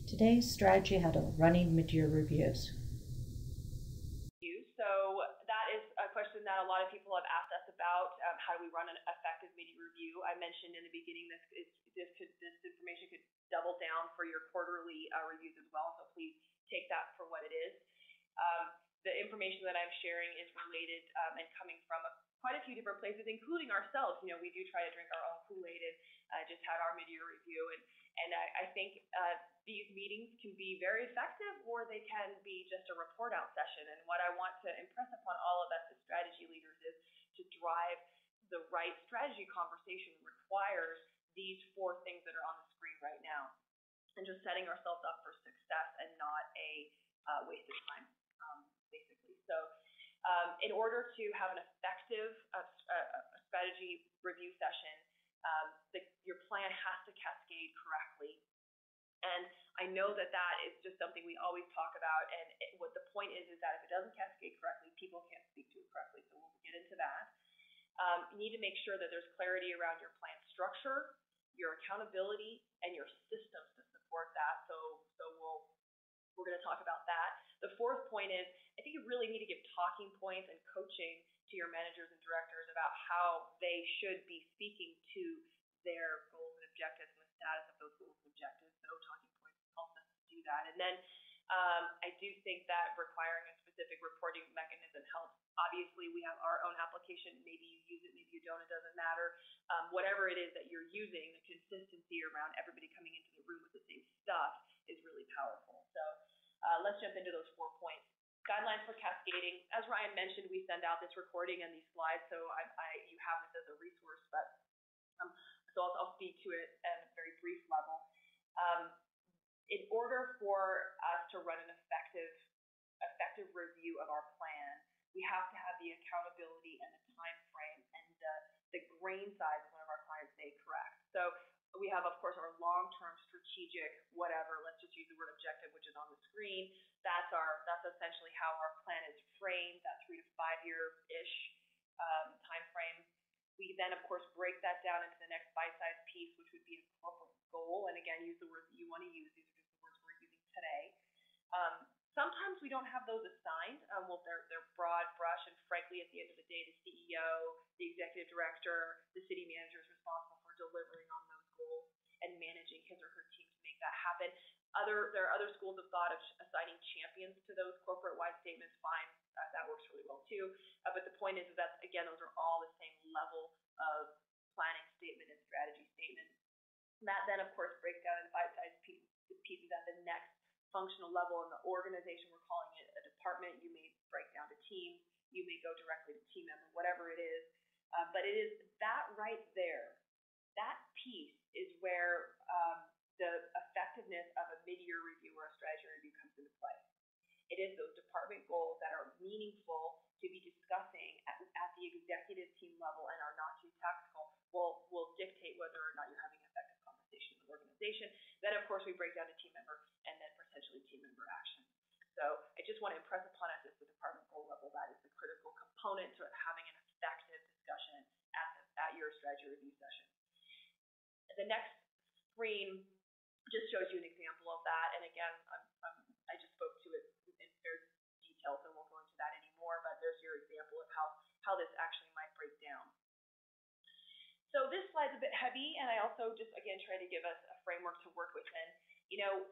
Today's strategy huddle, running mid-year reviews. So that is a question that a lot of people have asked us about. How do we run an effective mid-year review? I mentioned in the beginning this information could double down for your quarterly reviews as well. So please take that for what it is. The information that I'm sharing is related and coming from quite a few different places, including ourselves. You know, we do try to drink our own Kool-Aid, and just had our mid-year review, and I think these meetings can be very effective, or they can be just a report out session. And what I want to impress upon all of us as strategy leaders is to drive the right strategy conversation requires these 4 things that are on the screen right now, and just setting ourselves up for success and not a waste of time, basically. So in order to have an effective strategy review session, your plan has to cascade correctly. And I know that is just something we always talk about, and what the point is that if it doesn't cascade correctly, people can't speak to it correctly. So we'll get into that. You need to make sure that there's clarity around your plan structure, your accountability, and your systems to support that. So we're going to talk about that. The 4th point is, I think you really need to give talking points and coaching to your managers and directors about how they should be speaking to their goals and objectives and the status of those goals and objectives. So talking points help us do that. And then I do think that requiring a specific reporting mechanism helps. Obviously, we have our own application. Maybe you use it, maybe you don't. It doesn't matter. Whatever it is that you're using, the consistency around everybody coming into the room with the same stuff is really powerful. So let's jump into those 4 points. Guidelines for cascading. As Ryan mentioned, we send out this recording and these slides, so you have this as a resource. But so I'll speak to it at a very brief level. In order for us to run an effective review of our plan, we have to have the accountability and the time frame and the grain size of one of our clients stay correct. So we have, of course, our long-term strategic whatever. Let's just use the word objective, which is on the screen. That's essentially how our plan is framed. That 3 to 5 year-ish time frame. We then, of course, break that down into the next bite-sized piece, which would be a corporate goal. And again, use the words that you want to use. These are just the words we're using today. Sometimes we don't have those assigned. They're broad brush, and frankly, at the end of the day, the CEO, the executive director, the city manager is responsible for delivering on those goals and managing his or her team to make that happen. There are other schools of thought of assigning champions to those corporate-wide statements. Fine, that works really well too. But the point is that, again, those are all the same level of planning statement and strategy statement. And that then, of course, breaks down in bite-sized pieces at the next functional level in the organization. We're calling it a department. You may break down to teams. You may go directly to team member, whatever it is. But it is that right there. That piece is where the effectiveness of a mid-year review or a strategy review comes into play. It is those department goals that are meaningful to be discussing at the executive team level and are not too tactical will dictate whether or not you're having effective conversation in the organization. Then, of course, we break down to team member and then potentially team member action. So I just want to impress upon us at the department goal level that is the critical component to having an effective discussion at your strategy review session. The next screen just shows you an example of that. And again, I just spoke to it in fair detail, so I won't go into that anymore. But there's your example of how this actually might break down. So this slide's a bit heavy, and I also just, again, try to give us a framework to work within. You know,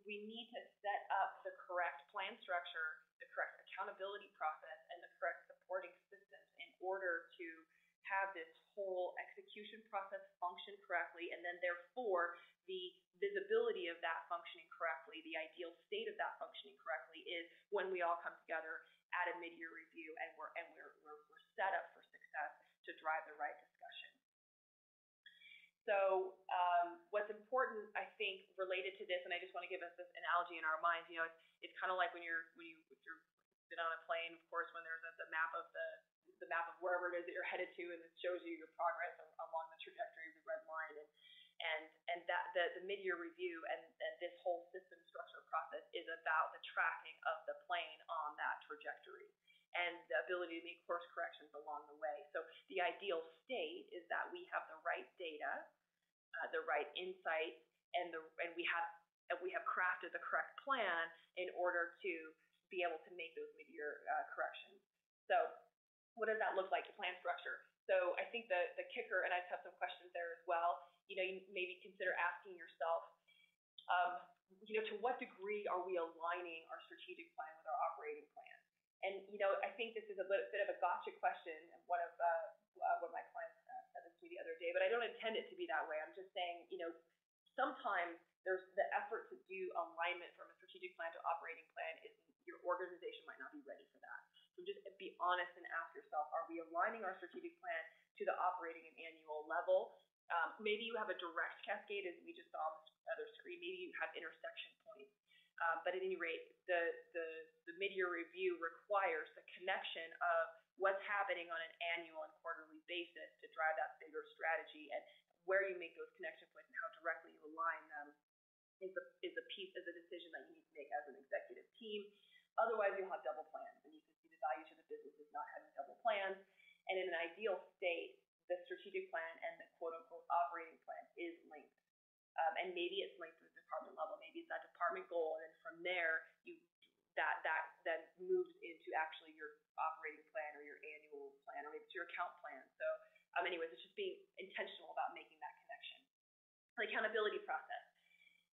we need to set up the correct plan structure, the correct accountability process, and the correct supporting systems in order to have this whole execution process function correctly, and then therefore the visibility of that functioning correctly, the ideal state of that functioning correctly is when we all come together at a mid-year review and we're set up for success to drive the right discussion. So what's important, I think, related to this, and I just want to give us this analogy in our minds, you know, it's kind of like if you're been on a plane, of course, when there's the map of wherever it is that you're headed to, and it shows you your progress along the trajectory of the red line, and that the mid-year review and this whole system structure process is about the tracking of the plane on that trajectory and the ability to make course corrections along the way. So the ideal state is that we have the right data, the right insights, and we have and we have crafted the correct plan in order to be able to make those mid-year corrections. So what does that look like, the plan structure? So I think the kicker, and I have some questions there as well, you maybe consider asking yourself, to what degree are we aligning our strategic plan with our operating plan? And, I think this is a bit of a gotcha question, and one of my clients said this to me the other day, but I don't intend it to be that way. I'm just saying, sometimes there's the effort to do alignment from a strategic plan to operating plan is your organization might not be ready for that. So just be honest and ask yourself, are we aligning our strategic plan to the operating and annual level? Maybe you have a direct cascade, as we just saw on the other screen. Maybe you have intersection points. But at any rate, the mid-year review requires the connection of what's happening on an annual and quarterly basis to drive that bigger strategy, and where you make those connection points and how directly you align them is a decision that you need to make as an executive team. Otherwise, you'll have double plans, and you can see the value to the business is not having double plans. And in an ideal state, the strategic plan and the quote-unquote operating plan is linked. And maybe it's linked to the department level. Maybe it's that department goal, and then from there, that then moves into actually your operating plan or your annual plan, or maybe it's your account plan. So anyways, it's just being intentional about making that connection. The accountability process.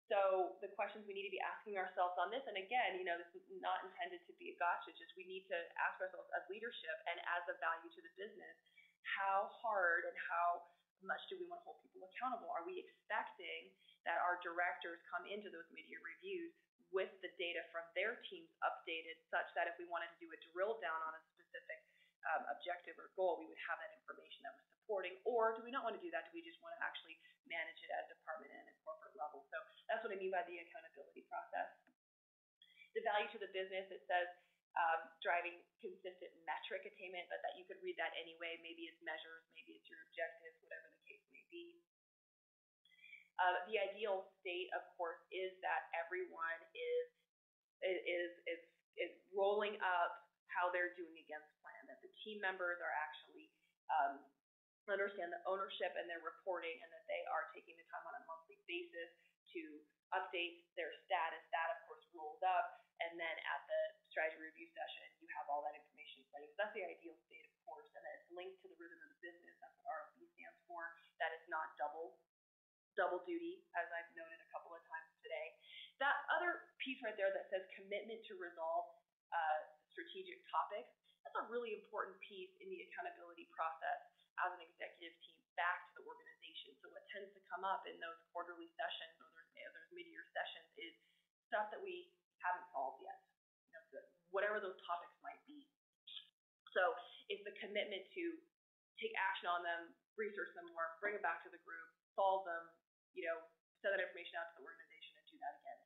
So the questions we need to be asking ourselves on this, and again, this is not intended to be a gotcha, just we need to ask ourselves as leadership and as a value to the business, how hard and how much do we want to hold people accountable? Are we expecting that our directors come into those mid-year reviews with the data from their teams updated, such that if we wanted to do a drill down on a specific objective or goal, we would have that information that was supporting? Or do we not want to do that? Do we just want to actually manage it at a department and a corporate level? So that's what I mean by the accountability process. The value to the business, it says driving consistent metric attainment, but that you could read that anyway. Maybe it's measures, maybe it's your objectives, whatever the case may be. The ideal state, of course, is that everyone is rolling up how they're doing against plan, that the team members are actually understand the ownership and their reporting, and that they are taking the time on a monthly basis to update their status. That, of course, rolls up, and then at the strategy review session, you have all that information ready. So that's the ideal state, of course, and then it's linked to the rhythm of the business. That's what RLB stands for. That is not double duty, as I've noted a couple of times today. That other piece right there that says commitment to resolve strategic topics, that's a really important piece in the accountability process as an executive team back to the organization. So what tends to come up in those quarterly sessions or those mid-year sessions is stuff that we haven't solved yet, whatever those topics might be. So it's the commitment to take action on them, research them more, bring them back to the group, solve them, send that information out to the organization and do that again.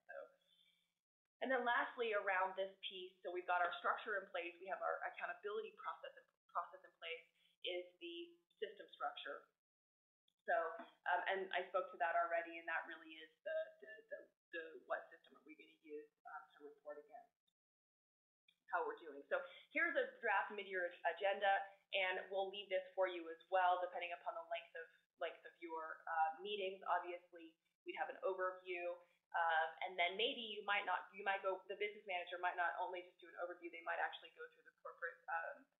And then lastly, around this piece, so we've got our structure in place, we have our accountability process in place, is the system structure. So, and I spoke to that already, and that really is the what system are we going to use to report against how we're doing. So here's a draft mid-year agenda, and we'll leave this for you as well, depending upon the length of your meetings. Obviously, we'd have an overview. And then maybe the business manager might not only just do an overview, they might actually go through the corporate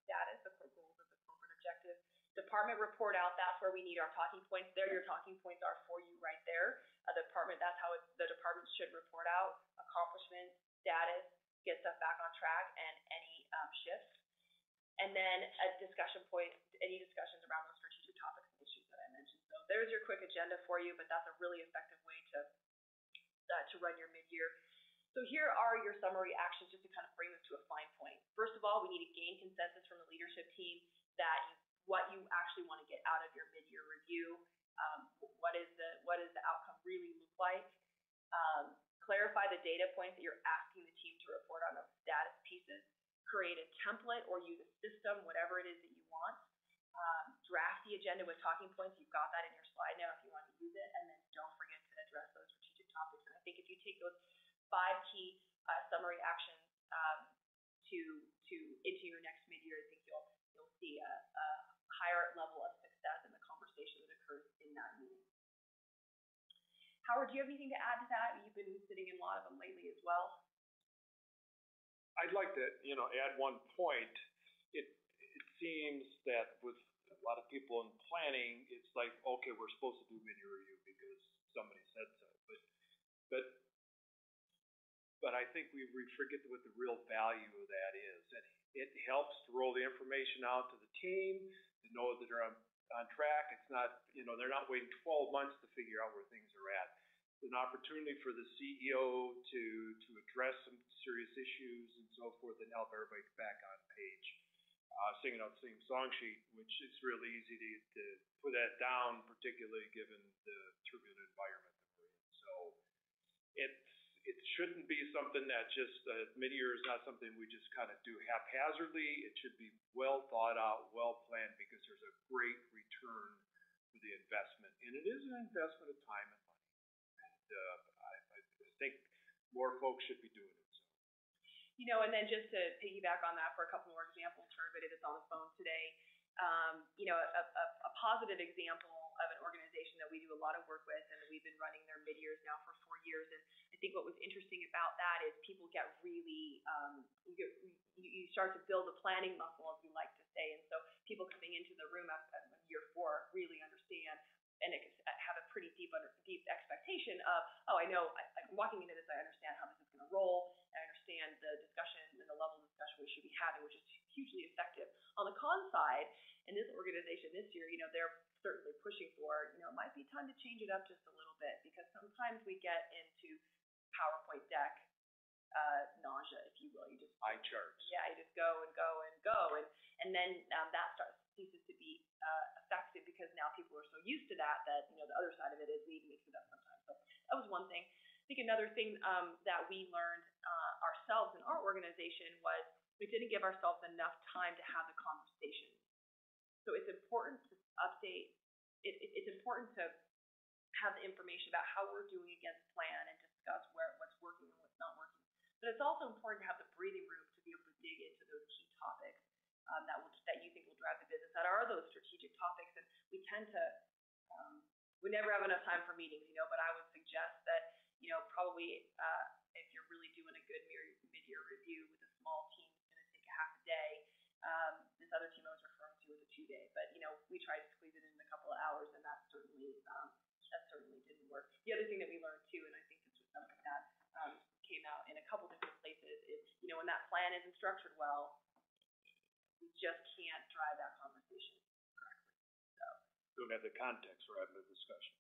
status, the core goals of the corporate objectives. Department report out, that's where we need our talking points. There, your talking points are for you right there. That's how the department should report out accomplishments, status, get stuff back on track, and any shifts. And then a discussion point, any discussions around those strategic topics and issues that I mentioned. So there's your quick agenda for you, but that's a really effective way to run your mid-year. So here are your summary actions, just to kind of bring this to a fine point. First of all, we need to gain consensus from the leadership team that what you actually want to get out of your mid-year review. What is the outcome really look like? Clarify the data points that you're asking the team to report on those status pieces. Create a template or use a system, whatever it is that you want. Draft the agenda with talking points. You've got that in your slide now if you want to use it. And then don't forget to address those strategic topics. And I think if you take those 5 key summary actions into your next mid-year, I think you'll see a higher level of success in the conversation that occurs in that meeting. Howard, do you have anything to add to that? You've been sitting in a lot of them lately as well. I'd like to, add one point. It seems that with a lot of people in planning, it's like, okay, we're supposed to do mid-year review because somebody said so. But I think we forget what the real value of that is. And it helps to roll the information out to the team, to know that they're on track. It's not, they're not waiting 12 months to figure out where things are at. It's an opportunity for the CEO to address some serious issues and so forth and help everybody get back on page. Singing out the same song sheet, which is really easy to put that down, particularly given the turbulent environment that we're in. So it shouldn't be something that just mid-year is not something we just kind of do haphazardly. It should be well thought out, well planned, because there's a great return for the investment, and it is an investment of time and money. And I think more folks should be doing it. And then just to piggyback on that for a couple more examples for everybody that's on the phone today, a positive example of an organization that we do a lot of work with, and we've been running their mid-years now for 4 years. And I think what was interesting about that is people get really, you start to build a planning muscle, as we like to say. And so people coming into the room at year 4 really understand and have a pretty deep expectation of, I know, I'm walking into this, I understand how this is going to roll. I understand the discussion and the level of discussion we should be having, which is hugely effective. On the con side, in this organization this year, they're certainly pushing for, it might be time to change it up just a little bit, because sometimes we get into PowerPoint deck nausea, if you will. You just eye charts. Yeah, you just go and go and go, and then that ceases to be effective, because now people are so used to that the other side of it is we mix it up sometimes. So that was one thing. I think another thing that we learned ourselves in our organization was we didn't give ourselves enough time to have the conversation. So it's important to update. It's important to have the information about how we're doing against plan and discuss what's working and what's not working. But it's also important to have the breathing room to be able to dig into those key topics that you think will drive the business. That are those strategic topics, and we tend to we never have enough time for meetings, but I would suggest that probably if you're really doing a good mid-year review with a small team, it's going to take a half a day. This other team I was referring to was a 2-day, but we tried to squeeze it in a couple of hours, and that certainly didn't work. The other thing that we learned too, and I think this was something that came out in a couple different places, is when that plan isn't structured well, we just can't drive that conversation correctly. So don't have the context for having a discussion.